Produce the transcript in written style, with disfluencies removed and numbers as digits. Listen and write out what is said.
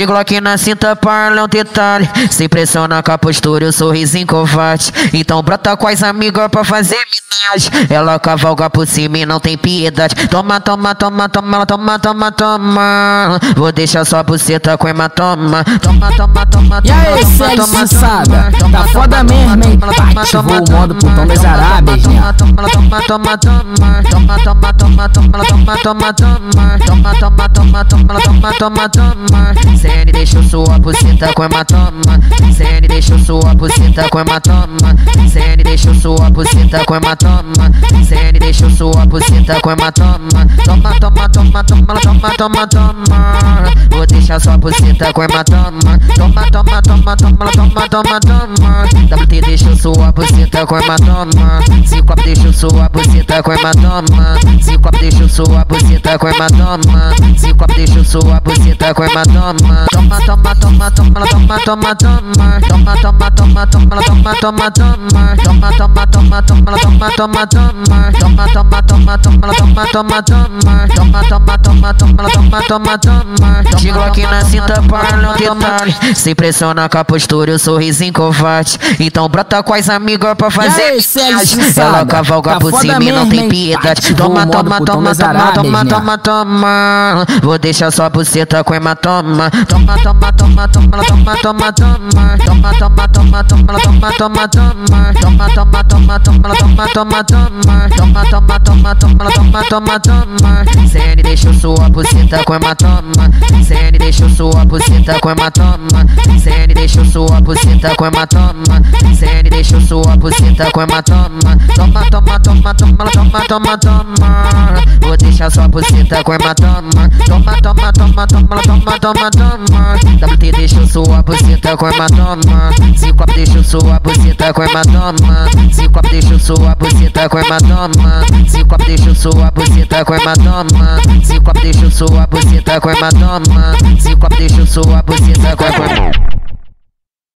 De Glock na cinta, parla um detalhe. Se impressiona com a postura e o sorrisinho covarde. Então brota com as amigas pra fazer minagem. Ela cavalga por cima e não tem piedade. Toma, toma, toma, toma, toma, toma, toma. Vou deixar sua buceta com hematoma. Toma, toma, toma, e aí, toma, toma, toma. Tá foda mesmo, hein? Ativou o modo putão das Arábias, né? Toma, toma, toma, toma. Toma, toma, toma, toma, toma, toma, toma. Toma, toma, toma, toma, toma, toma, toma. CN deixou sua buceta com hematoma. CN deixou sua buceta com hematoma. CN deixou sua buceta com hematoma. CN deixou sua buceta com hematoma. Toma, toma, toma, toma, toma, toma, toma. Vou deixar sua buceta com hematoma. Toma, toma, toma, toma, toma, toma, toma. WT deixou sua buceta com hematoma. Ciclope deixou sua buceta com hematoma. Ciclope deixou sua buceta com hematoma. Ciclope deixou sua buceta com hematoma. Toma, toma, toma, toma, toma, toma, toma. Toma, toma, toma, toma, toma, toma, toma. Toma, toma, toma, toma, toma, toma, toma. Toma, toma, toma, toma, toma, toma, toma. Toma, toma, toma, toma, toma, toma, toma. De Glock na cinta, parla um detalhe. Se impressiona com a postura e o sorrisinho covarde. Então brota com as amigas pra fazer minagem. Ela cavalga por cima e não tem piedade. Toma, toma, toma, toma, toma, toma, toma. Vou deixar sua buceta com hematoma. Toma, toma, toma, toma, toma, toma, toma. Toma, toma, toma, toma, toma, toma, toma. Toma, toma, toma, toma, toma, toma, toma. Toma, toma, toma, toma, toma, toma, toma. CN deixou sua buceta com hematoma. CN deixou sua buceta com hematoma. CN deixou sua buceta com hematoma. CN deixou sua buceta com hematoma. Toma, toma, toma, toma, toma, toma, toma. Vou deixar sua buceta com hematoma. Toma, toma, toma, toma, toma, toma, toma. WT deixou sua buceta com hematoma. Ciclope deixou sua buceta com hematoma. Ciclope deixou sua buceta com hematoma. Ciclope deixou sua buceta com hematoma. Ciclope deixou sua buceta com hematoma. Ciclope deixou sua buceta com hematoma.